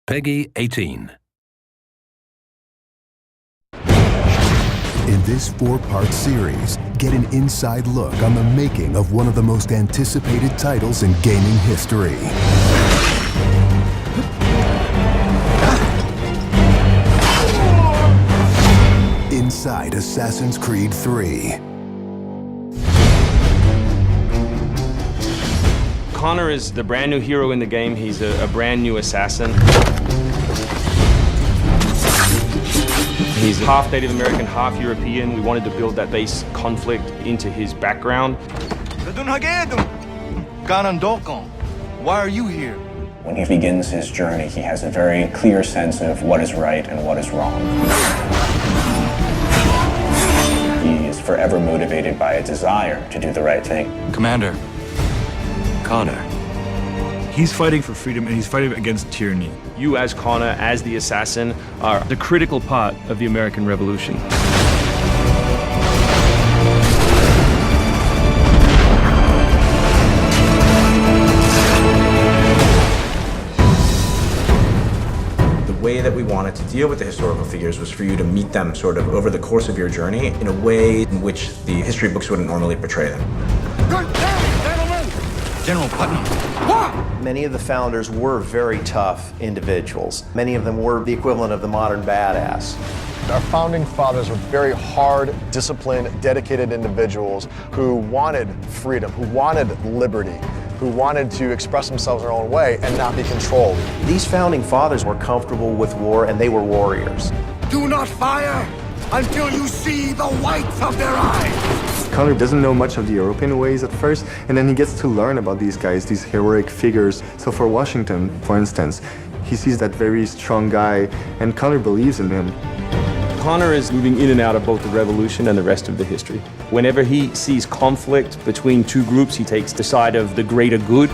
Peggy 18. In this 4-part series, get an inside look on the making of one of the most anticipated titles in gaming history. Inside Assassin's Creed 3. Connor is the brand new hero in the game. He's a brand new assassin. He's half Native American, half European. We wanted to build that base conflict into his background. Why are you here? When he begins his journey, he has a very clear sense of what is right and what is wrong. He is forever motivated by a desire to do the right thing. Commander, Connor. He's fighting for freedom and he's fighting against tyranny. You as Connor, as the assassin, are the critical part of the American Revolution. The way that we wanted to deal with the historical figures was for you to meet them sort of over the course of your journey in a way in which the history books wouldn't normally portray them. General Putnam. Many of the founders were very tough individuals. Many of them were the equivalent of the modern badass. Our founding fathers were very hard, disciplined, dedicated individuals who wanted freedom, who wanted liberty, who wanted to express themselves in their own way and not be controlled. These founding fathers were comfortable with war and they were warriors. Do not fire until you see the whites of their eyes. Connor doesn't know much of the European ways at first, and then he gets to learn about these guys, these heroic figures. So for Washington, for instance, he sees that very strong guy, and Connor believes in him. Connor is moving in and out of both the revolution and the rest of the history. Whenever he sees conflict between two groups, he takes the side of the greater good.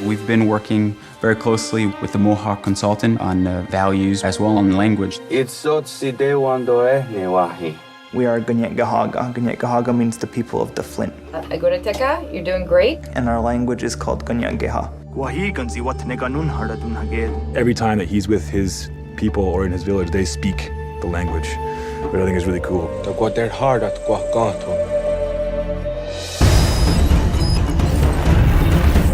We've been working very closely with the Mohawk consultant on values as well on language. We are Gunyet Gahaga. Gunyet Gahaga means the people of the Flint. Agorateka, you're doing great. And our language is called Gunyet Geha. Every time that he's with his people or in his village, they speak the language, which I think is really cool.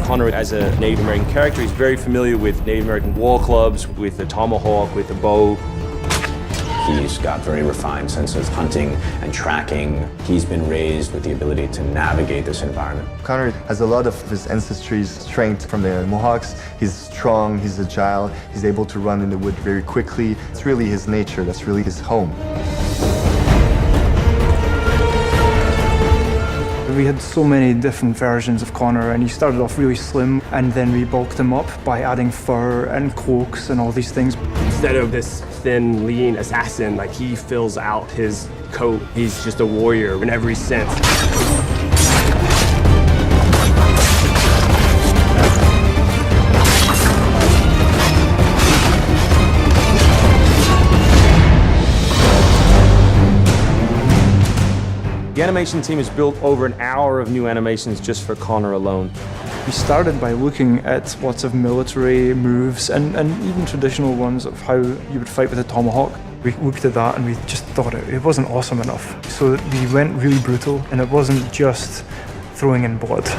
Connor, as a Native American character, is very familiar with Native American war clubs, with the tomahawk, with the bow. He's got very refined sense of hunting and tracking. He's been raised with the ability to navigate this environment. Connor has a lot of his ancestry's strength from the Mohawks. He's strong, he's agile, he's able to run in the wood very quickly. It's really his nature, that's really his home. We had so many different versions of Connor, and he started off really slim, and then we bulked him up by adding fur and cloaks and all these things. Instead of this thin, lean assassin, like he fills out his coat. He's just a warrior in every sense. The animation team has built over an hour of new animations just for Connor alone. We started by looking at lots of military moves and even traditional ones of how you would fight with a tomahawk. We looked at that and we just thought it wasn't awesome enough. So we went really brutal, and it wasn't just throwing in blood.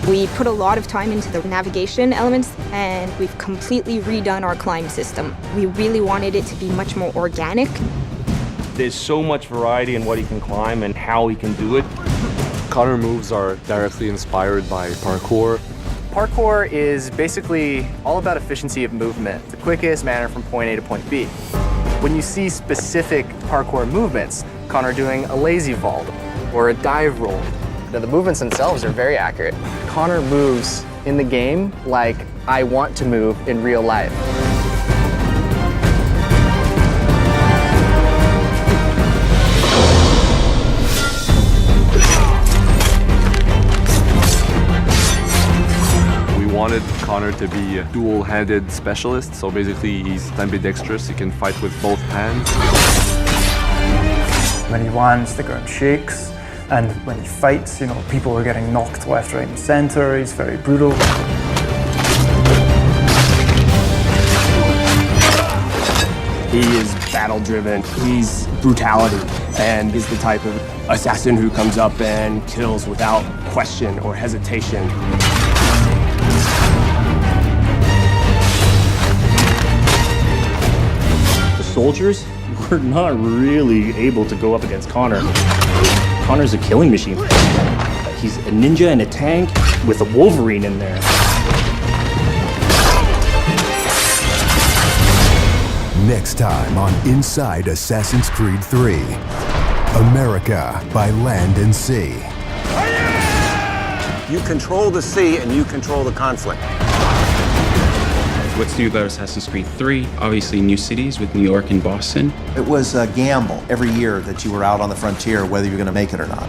We put a lot of time into the navigation elements, and we've completely redone our climb system. We really wanted it to be much more organic. There's so much variety in what he can climb and how he can do it. Connor moves are directly inspired by parkour. Parkour is basically all about efficiency of movement, the quickest manner from point A to point B. When you see specific parkour movements, Connor doing a lazy vault or a dive roll, now, the movements themselves are very accurate. Connor moves in the game like I want to move in real life. We wanted Connor to be a dual-handed specialist. So basically, he's ambidextrous. He can fight with both hands. When he lands, the ground shakes. And when he fights, you know, people are getting knocked left, right, and center. He's very brutal. He is battle-driven. He's brutality, and is the type of assassin who comes up and kills without question or hesitation. The soldiers were not really able to go up against Connor. Connor's a killing machine. He's a ninja and a tank with a Wolverine in there. Next time on Inside Assassin's Creed 3, America by Land and Sea. You control the sea and you control the conflict. What's new about Assassin's Creed 3? Obviously new cities with New York and Boston. It was a gamble every year that you were out on the frontier, whether you're going to make it or not.